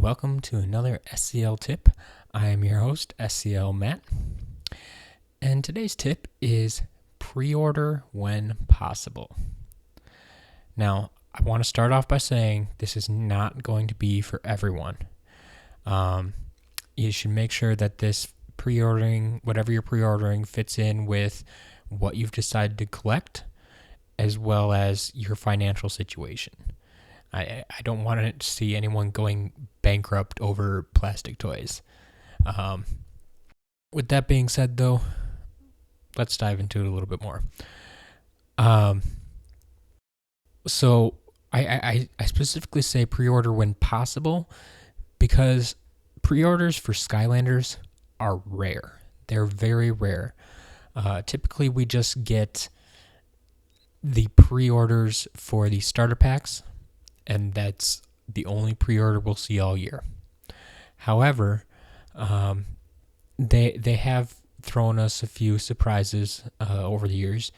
welcome to another SCL tip. I am your host, SCL Matt, and today's tip is pre-order when possible. Now, I want to start off by saying this is not going to be for everyone. You should make sure that this pre-ordering, whatever you're pre-ordering, fits in with what you've decided to collect, as well as your financial situation. I don't want to see anyone going bankrupt over plastic toys. With that being said, though, let's dive into it a little bit more. So I specifically say pre-order when possible because pre-orders for Skylanders are rare. They're very rare. Typically, we just get the pre-orders for the starter packs, and that's the only pre-order we'll see all year. However, they have thrown us a few surprises over the years.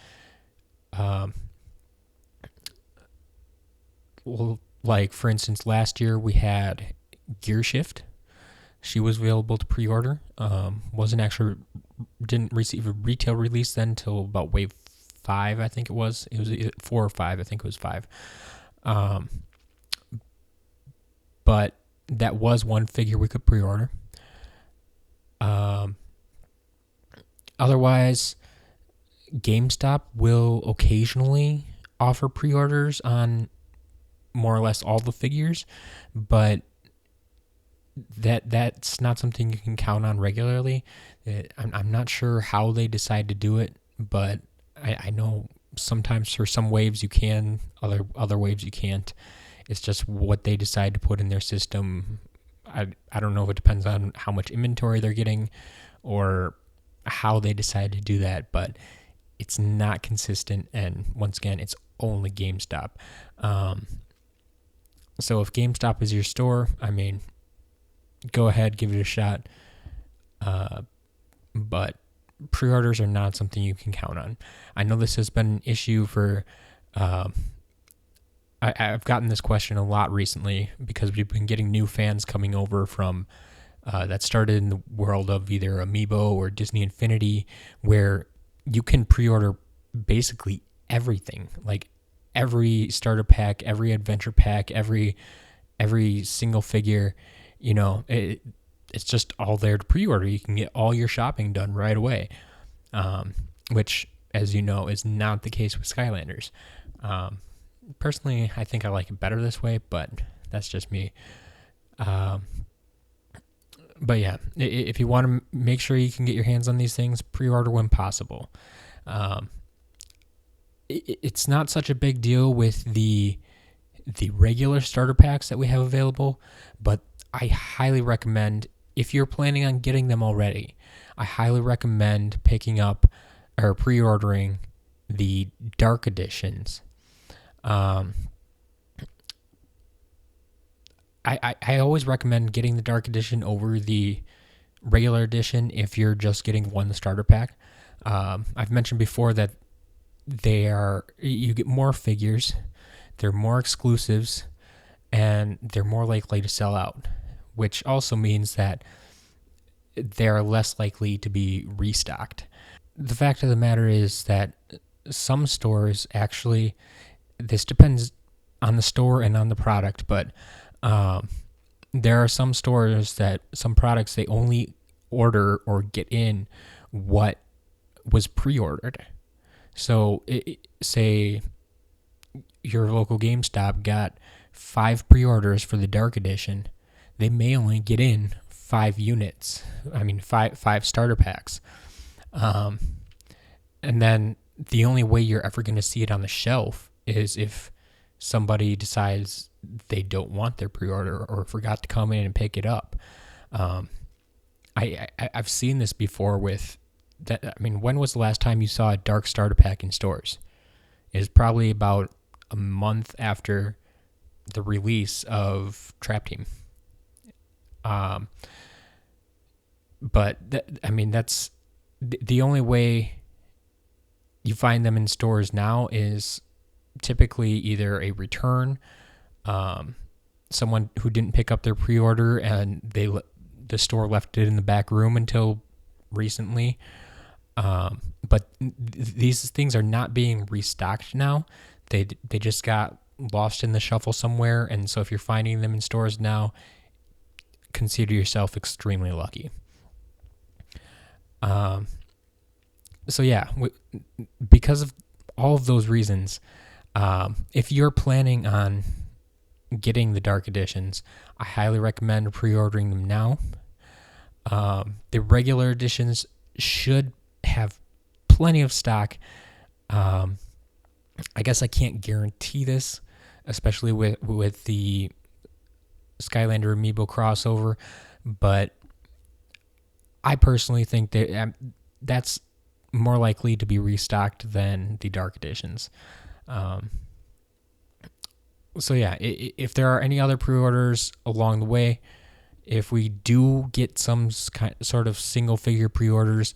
Well, like for instance, last year we had Gear Shift. She was available to pre-order. Didn't receive a retail release then until about wave 5, I think it was. It was 4 or 5. I think it was 5. But that was one figure we could pre-order. Otherwise, GameStop will occasionally offer pre-orders on more or less all the figures, but that's not something you can count on regularly. I'm not sure how they decide to do it, but I know sometimes for some waves you can, other waves you can't. It's just what they decide to put in their system. I don't know if it depends on how much inventory they're getting or how they decide to do that, but it's not consistent, and once again, it's only GameStop. So if GameStop is your store, I mean, go ahead, give it a shot. But pre-orders are not something you can count on. I know this has been an issue for... I've gotten this question a lot recently because we've been getting new fans coming over from that started in the world of either Amiibo or Disney Infinity, where you can pre-order basically everything, like every starter pack, every adventure pack, every single figure. You know, it's just all there to pre-order. You can get all your shopping done right away, which, as you know, is not the case with Skylanders. Personally, I think I like it better this way, but that's just me. But yeah, if you want to make sure you can get your hands on these things, pre-order when possible. It's not such a big deal with the regular starter packs that we have available, but I highly recommend, if you're planning on getting them already, I highly recommend picking up or pre-ordering the Dark Editions. I always recommend getting the Dark Edition over the regular edition if you're just getting one starter pack. I've mentioned before that you get more figures, they're more exclusives, and they're more likely to sell out, which also means that they're less likely to be restocked. The fact of the matter is that some stores actually, this depends on the store and on the product, but there are some stores that some products they only order or get in what was pre-ordered. So say your local GameStop got 5 pre-orders for the Dark Edition, they may only get in 5 units. I mean, five starter packs. And then the only way you're ever going to see it on the shelf is if somebody decides they don't want their pre-order or forgot to come in and pick it up. I've seen this before with that. I mean, when was the last time you saw a Dark starter pack in stores? It was probably about a month after the release of Trap Team. But that's the only way you find them in stores now is typically either a return, someone who didn't pick up their pre-order and the store left it in the back room until recently. But these things are not being restocked now. They just got lost in the shuffle somewhere, and so if you're finding them in stores now, consider yourself extremely lucky. So yeah, because of all of those reasons, if you're planning on getting the dark editions, I highly recommend pre-ordering them now. The regular editions should have plenty of stock. I guess I can't guarantee this, especially with the Skylander Amiibo crossover, but I personally think that that's more likely to be restocked than the dark editions. So yeah, if there are any other pre-orders along the way, if we do get some sort of single figure pre-orders,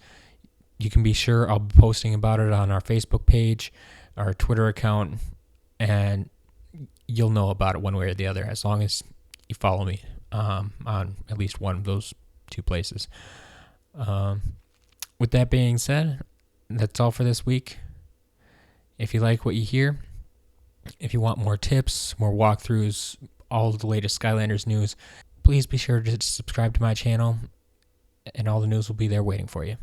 you can be sure I'll be posting about it on our Facebook page, our Twitter account, and you'll know about it one way or the other as long as you follow me on at least one of those two places. With that being said, that's all for this week. If you like what you hear, if you want more tips, more walkthroughs, all of the latest Skylanders news, please be sure to subscribe to my channel, and all the news will be there waiting for you.